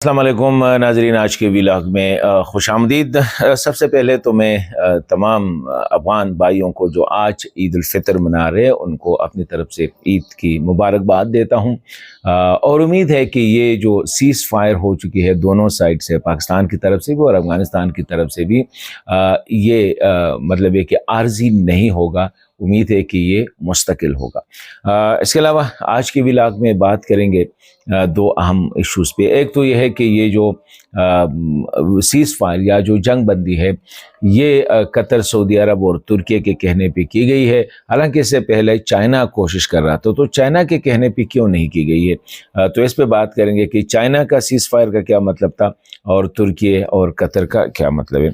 السلام علیکم ناظرین، آج کے ولاگ میں خوش آمدید۔ سب سے پہلے تو میں تمام افغان بھائیوں کو جو آج عید الفطر منا رہے ہیں ان کو اپنی طرف سے عید کی مبارکباد دیتا ہوں، اور امید ہے کہ یہ جو سیز فائر ہو چکی ہے دونوں سائڈ سے، پاکستان کی طرف سے بھی اور افغانستان کی طرف سے بھی، یہ مطلب ہے کہ عارضی نہیں ہوگا، امید ہے کہ یہ مستقل ہوگا۔ اس کے علاوہ آج کے ولاگ میں بات کریں گے دو اہم ایشوز پہ۔ ایک تو یہ ہے کہ یہ جو سیز فائر یا جو جنگ بندی ہے یہ قطر، سعودی عرب اور ترکیہ کے کہنے پہ کی گئی ہے، حالانکہ اس سے پہلے چائنا کوشش کر رہا تھا، تو چائنا کے کہنے پہ کیوں نہیں کی گئی ہے، تو اس پہ بات کریں گے کہ چائنا کا سیز فائر کا کیا مطلب تھا اور ترکیہ اور قطر کا کیا مطلب ہے۔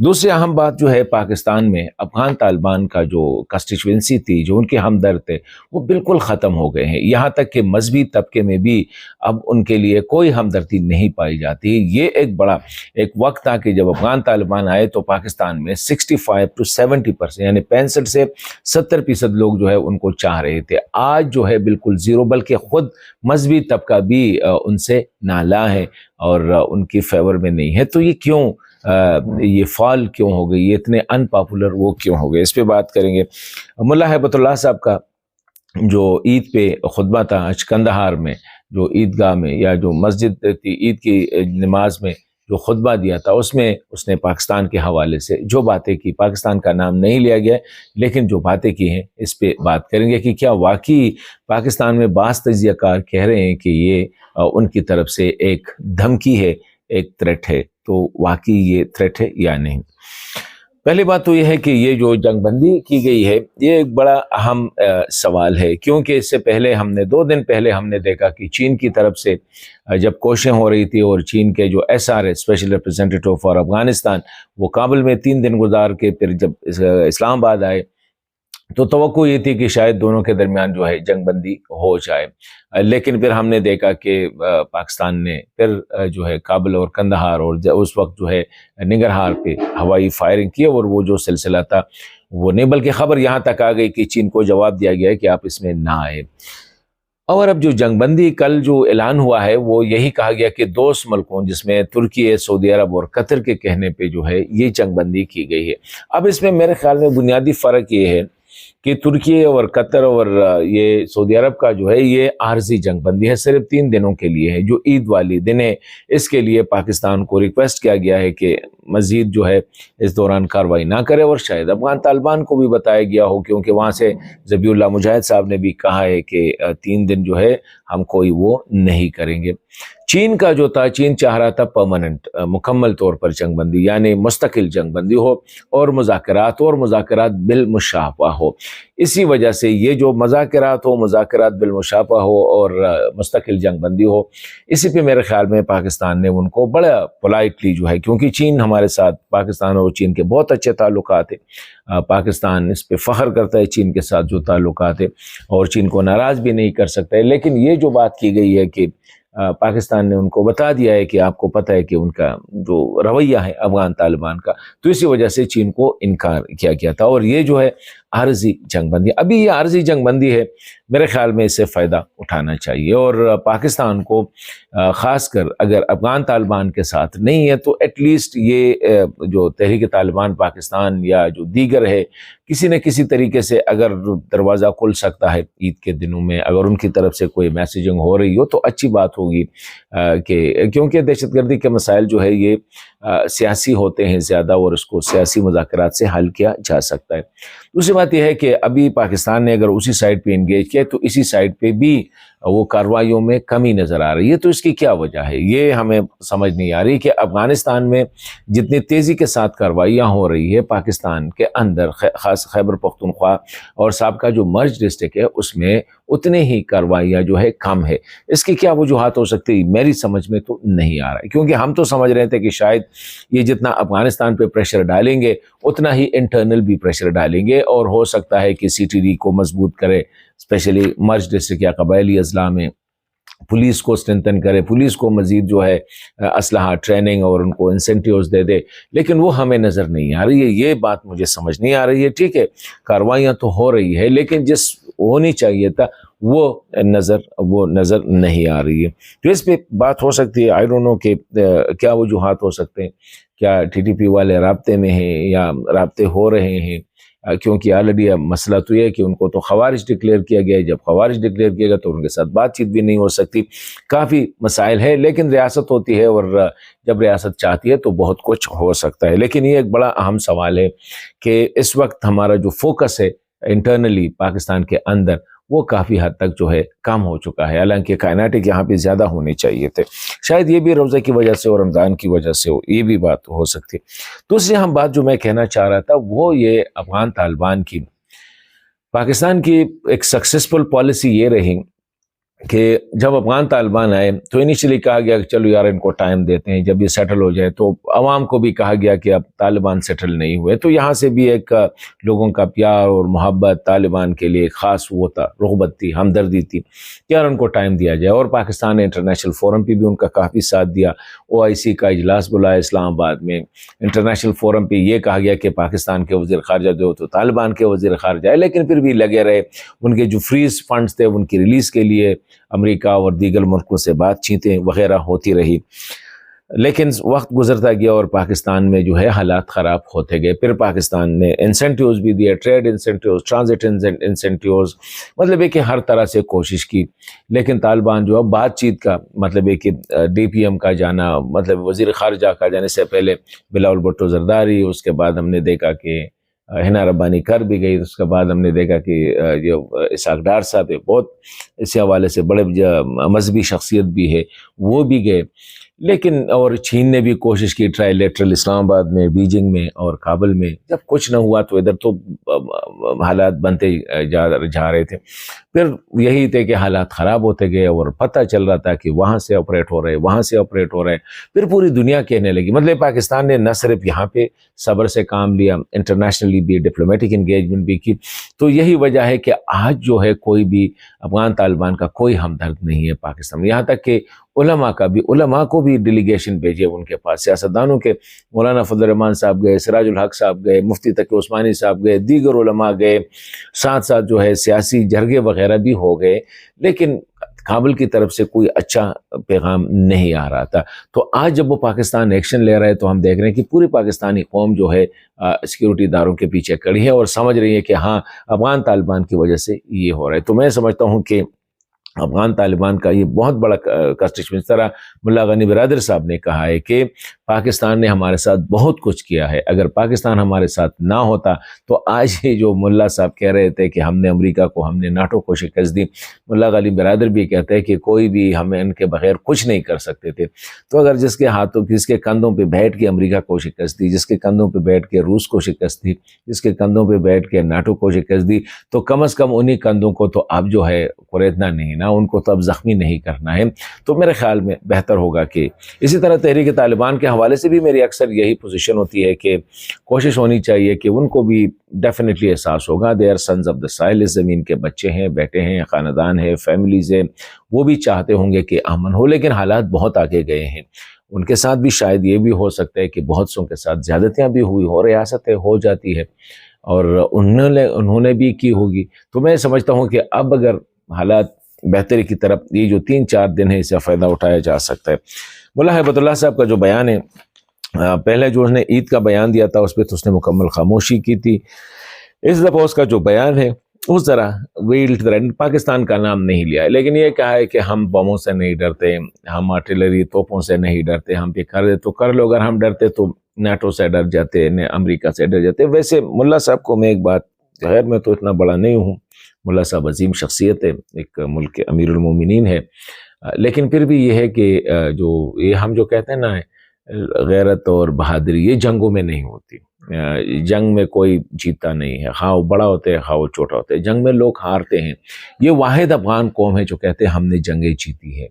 دوسری اہم بات جو ہے، پاکستان میں افغان طالبان کا جو کانسٹیچوئنسی تھی، جو ان کے ہمدرد تھے، وہ بالکل ختم ہو گئے ہیں، یہاں تک کہ مذہبی طبقے میں بھی اب ان کے لیے کوئی ہمدردی نہیں پائی جاتی۔ یہ ایک وقت تھا کہ جب افغان طالبان آئے تو پاکستان میں 65 to 70% یعنی 65 سے 70% لوگ جو ہے ان کو چاہ رہے تھے۔ آج جو ہے بالکل زیرو، بلکہ خود مذہبی طبقہ بھی ان سے نالاں ہے اور ان کی فیور میں نہیں ہے۔ تو یہ کیوں یہ فال کیوں ہو گئی، یہ اتنے ان پاپولر وہ کیوں ہو گئے، اس پہ بات کریں گے۔ ملا ہیبت اللہ صاحب کا جو عید پہ خطبہ تھا آج کندہار میں، جو عیدگاہ میں یا جو مسجد تھی، عید کی نماز میں جو خطبہ دیا تھا، اس میں اس نے پاکستان کے حوالے سے جو باتیں کی، پاکستان کا نام نہیں لیا گیا لیکن جو باتیں کی ہیں اس پہ بات کریں گے کہ کیا واقعی پاکستان میں بعض تجزیہ کار کہہ رہے ہیں کہ یہ ان کی طرف سے ایک دھمکی ہے، ایک تھریٹ ہے، تو واقعی یہ تھریٹ ہے یا نہیں۔ پہلی بات تو یہ ہے کہ یہ جو جنگ بندی کی گئی ہے یہ ایک بڑا اہم سوال ہے، کیونکہ اس سے پہلے 2 دن پہلے ہم نے دیکھا کہ چین کی طرف سے جب کوششیں ہو رہی تھی اور چین کے جو SR ہے، اسپیشل ریپرزینٹیٹیو فار افغانستان، وہ کابل میں 3 دن گزار کے پھر جب اسلام آباد آئے تو توقع یہ تھی کہ شاید دونوں کے درمیان جو ہے جنگ بندی ہو جائے، لیکن پھر ہم نے دیکھا کہ پاکستان نے پھر جو ہے کابل اور کندہار اور اس وقت جو ہے ننگرہار پہ ہوائی فائرنگ کی، اور وہ جو سلسلہ تھا وہ نہیں، بلکہ خبر یہاں تک آ گئی کہ چین کو جواب دیا گیا ہے کہ آپ اس میں نہ آئے۔ اور اب جو جنگ بندی کل جو اعلان ہوا ہے وہ یہی کہا گیا کہ دوست ملکوں جس میں ترکیہ، سعودی عرب اور قطر کے کہنے پہ جو ہے یہ جنگ بندی کی گئی ہے۔ اب اس میں میرے خیال میں بنیادی فرق یہ ہے کہ ترکیہ اور قطر اور یہ سعودی عرب کا جو ہے یہ عارضی جنگ بندی ہے، صرف 3 دنوں کے لیے ہے، جو عید والی دن ہے۔ اس کے لیے پاکستان کو ریکویسٹ کیا گیا ہے کہ مزید جو ہے اس دوران کارروائی نہ کرے، اور شاید افغان طالبان کو بھی بتایا گیا ہو، کیونکہ وہاں سے ذبیح اللہ مجاہد صاحب نے بھی کہا ہے کہ 3 دن جو ہے ہم کوئی وہ نہیں کریں گے۔ چین کا جو تھا، چین چاہ رہا تھا پرماننٹ، مکمل طور پر جنگ بندی، یعنی مستقل جنگ بندی ہو اور مذاکرات بالمشافہ ہو۔ اسی وجہ سے یہ جو مذاکرات بالمشافہ ہو اور مستقل جنگ بندی ہو، اسی پہ میرے خیال میں پاکستان نے ان کو بڑا پولائٹلی جو ہے، کیونکہ چین ہمارے ساتھ، پاکستان اور چین کے بہت اچھے تعلقات ہیں، پاکستان اس پہ فخر کرتا ہے چین کے ساتھ جو تعلقات ہیں، اور چین کو ناراض بھی نہیں کر سکتا ہے، لیکن یہ جو بات کی گئی ہے کہ پاکستان نے ان کو بتا دیا ہے کہ آپ کو پتہ ہے کہ ان کا جو رویہ ہے افغان طالبان کا، تو اسی وجہ سے چین کو انکار کیا گیا تھا، اور یہ جو ہے عارضی جنگ بندی، ابھی یہ عارضی جنگ بندی ہے، میرے خیال میں اس سے فائدہ اٹھانا چاہیے، اور پاکستان کو خاص کر اگر افغان طالبان کے ساتھ نہیں ہے تو ایٹ لیسٹ یہ جو تحریک طالبان پاکستان یا جو دیگر ہے، کسی نہ کسی طریقے سے اگر دروازہ کھل سکتا ہے عید کے دنوں میں، اگر ان کی طرف سے کوئی میسیجنگ ہو رہی ہو تو اچھی بات ہوگی، کہ کیونکہ دہشت گردی کے مسائل جو ہے یہ سیاسی ہوتے ہیں زیادہ، اور اس کو سیاسی مذاکرات سے حل کیا جا سکتا ہے۔ دوسری بات یہ ہے کہ ابھی پاکستان نے اگر اسی سائڈ پہ انگیج کیا تو اسی سائڈ پہ بھی وہ کارروائیوں میں کمی نظر آ رہی ہے، تو اس کی کیا وجہ ہے یہ ہمیں سمجھ نہیں آ رہی، کہ افغانستان میں جتنی تیزی کے ساتھ کارروائیاں ہو رہی ہے پاکستان کے اندر، خاص خیبر پختونخوا اور سابقہ جو مرج ڈسٹرکٹ ہے اس میں اتنے ہی کارروائیاں جو ہے کم ہے۔ اس کی کیا وجوہات ہو سکتی، میری سمجھ میں تو نہیں آ رہا ہے، کیونکہ ہم تو سمجھ رہے تھے کہ شاید یہ جتنا افغانستان پہ پریشر ڈالیں گے اتنا ہی انٹرنل بھی پریشر ڈالیں گے، اور ہو سکتا ہے کہ CTD کو مضبوط کرے، اسپیشلی مرج ڈسٹرکٹ یا قبائلی اضلاع میں پولیس کو اسٹرینتھن کرے، پولیس کو مزید جو ہے اسلحہ، ٹریننگ اور ان کو انسینٹیوز دے دے، لیکن وہ ہمیں نظر نہیں آ رہی ہے، یہ بات مجھے سمجھ نہیں آ رہی ہے۔ ٹھیک ہے، کارروائیاں تو ہو رہی ہے، لیکن جس ہونی چاہیے تھا وہ نظر نہیں آ رہی ہے. تو اس پہ بات ہو سکتی ہے. آئی ڈونٹ نو کہ کیا وجوہات ہو سکتے ہیں. کیا ٹی ٹی پی والے رابطے میں ہیں یا رابطے ہو رہے ہیں؟ کیونکہ آلریڈی مسئلہ تو یہ ہے کہ ان کو تو خوارج ڈکلیئر کیا گیا ہے. جب خوارج ڈکلیئر کیا گیا تو ان کے ساتھ بات چیت بھی نہیں ہو سکتی. کافی مسائل ہے، لیکن ریاست ہوتی ہے اور جب ریاست چاہتی ہے تو بہت کچھ ہو سکتا ہے. لیکن یہ ایک بڑا اہم سوال ہے کہ اس وقت ہمارا جو فوکس ہے انٹرنلی پاکستان کے اندر وہ کافی حد تک جو ہے کم ہو چکا ہے. حالانکہ کائناٹک یہاں پہ زیادہ ہونے چاہیے تھے. شاید یہ بھی روزہ کی وجہ سے اور رمضان کی وجہ سے یہ بھی بات ہو سکتی. دوسری اہم بات جو میں کہنا چاہ رہا تھا وہ یہ افغان طالبان کی پاکستان کی ایک سکسیسفل پالیسی یہ رہی کہ جب افغان طالبان آئے تو انیشلی کہا گیا کہ چلو یار ان کو ٹائم دیتے ہیں، جب یہ سیٹل ہو جائے. تو عوام کو بھی کہا گیا کہ اب طالبان سیٹل نہیں ہوئے تو یہاں سے بھی ایک لوگوں کا پیار اور محبت طالبان کے لیے خاص وہ تھا، رغبت تھی، ہمدردی تھی کہ یار ان کو ٹائم دیا جائے. اور پاکستان نے انٹرنیشنل فورم پہ بھی ان کا کافی ساتھ دیا. OIC کا اجلاس بلایا اسلام آباد میں. انٹرنیشنل فورم پہ یہ کہا گیا کہ پاکستان کے وزیر خارجہ جو تو طالبان کے وزیر خارجہ ہے، لیکن پھر بھی لگے رہے. ان کے جو فریز فنڈز تھے ان کی ریلیز کے لیے امریکہ اور دیگر ملکوں سے بات چیتیں وغیرہ ہوتی رہی. لیکن وقت گزرتا گیا اور پاکستان میں جو ہے حالات خراب ہوتے گئے. پھر پاکستان نے انسینٹیوز بھی دیے، ٹریڈ انسینٹیوز، ٹرانزٹ انسینٹیوز، مطلب ہے کہ ہر طرح سے کوشش کی. لیکن طالبان جو ہے بات چیت کا مطلب ہے کہ DPM کا جانا، مطلب وزیر خارجہ کا جانے سے پہلے بلاول بھٹو زرداری، اس کے بعد ہم نے دیکھا کہ ہنا ربانی کر بھی گئی. اس کے بعد ہم نے دیکھا کہ جو اسحاق ڈار صاحب ہے بہت اس حوالے سے بڑے مذہبی شخصیت بھی ہے، وہ بھی گئے. لیکن اور چین نے بھی کوشش کی ٹرائی لیٹرل، اسلام آباد میں، بیجنگ میں اور کابل میں. جب کچھ نہ ہوا تو ادھر تو حالات بنتے جا رہے تھے. پھر یہی تھے کہ حالات خراب ہوتے گئے اور پتہ چل رہا تھا کہ وہاں سے آپریٹ ہو رہے، وہاں سے آپریٹ ہو رہے. پھر پوری دنیا کہنے لگی. مطلب پاکستان نے نہ صرف یہاں پہ صبر سے کام لیا، انٹرنیشنلی بھی ڈپلومیٹک انگیجمنٹ بھی کی. تو یہی وجہ ہے کہ آج جو ہے کوئی بھی افغان طالبان کا کوئی ہمدرد نہیں ہے پاکستان میں. یہاں تک کہ علماء کو بھی ڈیلیگیشن بھیجے ان کے پاس. سیاستدانوں کے مولانا فضل الرحمان صاحب گئے، سراج الحق صاحب گئے، مفتی تقی عثمانی صاحب گئے، دیگر علماء گئے، ساتھ ساتھ جو ہے سیاسی جرگے وغیرہ بھی ہو گئے. لیکن کابل کی طرف سے کوئی اچھا پیغام نہیں آ رہا تھا. تو آج جب وہ پاکستان ایکشن لے رہا ہے تو ہم دیکھ رہے ہیں کہ پوری پاکستانی قوم جو ہے سیکیورٹی اداروں کے پیچھے کڑی ہے اور سمجھ رہی ہے کہ ہاں افغان طالبان کی وجہ سے یہ ہو رہا ہے. تو میں سمجھتا ہوں کہ افغان طالبان کا یہ بہت بڑا کسٹش. اس طرح ملا غنی برادر صاحب نے کہا ہے کہ پاکستان نے ہمارے ساتھ بہت کچھ کیا ہے. اگر پاکستان ہمارے ساتھ نہ ہوتا تو آج یہ جو ملا صاحب کہہ رہے تھے کہ ہم نے امریکہ کو، ہم نے ناٹو کو شکست دی، ملا غنی برادر بھی کہتے ہیں کہ کوئی بھی ہمیں ان کے بغیر کچھ نہیں کر سکتے تھے. تو اگر جس کے ہاتھوں، جس کے کندھوں پہ بیٹھ کے امریکہ کو شکست دی، جس کے کندھوں پہ بیٹھ کے روس کو شکست دی، جس کے کندھوں پہ بیٹھ کے ناٹو کو شکست دی، تو کم از کم انہی کندھوں کو تو اب جو ہے قریدنا نہیں نا، ان کو تو اب زخمی نہیں کرنا ہے. تو میرے خیال میں بہتر ہوگا کہ اسی طرح تحریک طالبان کے حوالے سے بھی میری اکثر یہی پوزیشن ہوتی ہے کہ کوشش ہونی چاہیے کہ ان کو بھی ڈیفینیٹلی احساس ہوگا they are sons of the soil, اس زمین کے بچے ہیں، بیٹے ہیں، خاندان ہے، فیملیز ہیں. وہ بھی چاہتے ہوں گے کہ امن ہو، لیکن حالات بہت آگے گئے ہیں. ان کے ساتھ بھی شاید یہ بھی ہو سکتا ہے کہ بہت سوں کے ساتھ زیادتیاں بھی ہوئی ہو، ریاستیں ہو جاتی ہے اور انہوں نے بھی کی ہوگی. تو میں سمجھتا ہوں کہ اب اگر حالات بہتری کی طرف، یہ جو 3-4 دن ہے، اسے فائدہ اٹھایا جا سکتا ہے. ملا ہیبت اللہ صاحب کا جو بیان ہے، پہلے جو اس نے عید کا بیان دیا تھا اس پہ تو اس نے مکمل خاموشی کی تھی. اس دفعہ اس کا جو بیان ہے اس طرح پاکستان کا نام نہیں لیا ہے، لیکن یہ کہا ہے کہ ہم بموں سے نہیں ڈرتے، ہم آرٹلری توپوں سے نہیں ڈرتے، ہم پہ کر دے تو کر لو، اگر ہم ڈرتے تو نیٹو سے ڈر جاتے، امریکہ سے ڈر جاتے. ویسے ملا صاحب کو میں ایک بات، خیر میں تو اتنا بڑا نہیں ہوں، ملا صاحب عظیم شخصیت ہے، ایک ملک کے امیر المومنین ہے، لیکن پھر بھی یہ ہے کہ جو یہ ہم جو کہتے ہیں نا غیرت اور بہادری، یہ جنگوں میں نہیں ہوتی. جنگ میں کوئی جیتا نہیں ہے، خواہ وہ بڑا ہوتے ہیں خواہ وہ چھوٹا ہوتے ہیں، جنگ میں لوگ ہارتے ہیں. یہ واحد افغان قوم ہے جو کہتے ہیں ہم نے جنگیں جیتی ہے.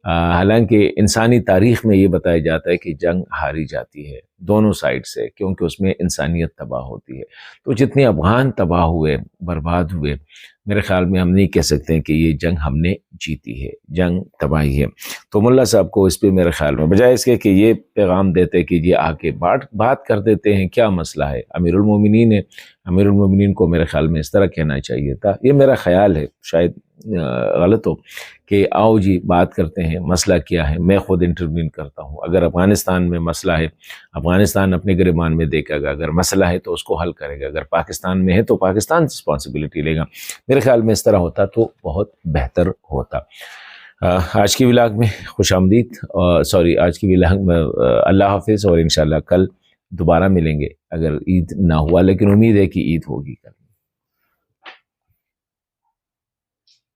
حالانکہ انسانی تاریخ میں یہ بتایا جاتا ہے کہ جنگ ہاری جاتی ہے دونوں سائڈ سے، کیونکہ اس میں انسانیت تباہ ہوتی ہے. تو جتنے افغان تباہ ہوئے، برباد ہوئے، میرے خیال میں ہم نہیں کہہ سکتے ہیں کہ یہ جنگ ہم نے جیتی ہے، جنگ تباہی ہے. تو ملا صاحب کو اس پہ میرے خیال میں بجائے اس کے کہ یہ پیغام دیتے کہ یہ آ کے بات کر دیتے ہیں، کیا مسئلہ ہے، امیر المومنین ہے، امیر المومنین کو میرے خیال میں اس طرح کہنا چاہیے تھا. یہ میرا خیال ہے، شاید غلط ہو، کہ آؤ جی بات کرتے ہیں، مسئلہ کیا ہے، میں خود انٹروین کرتا ہوں. اگر افغانستان میں مسئلہ ہے، افغانستان اپنے گریبان میں دیکھے گا، اگر مسئلہ ہے تو اس کو حل کرے گا، اگر پاکستان میں ہے تو پاکستان رسپانسبلٹی لے گا. میرے خیال میں اس طرح ہوتا تو بہت بہتر ہوتا. آج کی ولاگ میں خوش آمدید، آج کی ولاگ میں اللہ حافظ، اور انشاءاللہ کل دوبارہ ملیں گے. اگر عید نہ ہوا، لیکن امید ہے کہ عید ہوگی کل.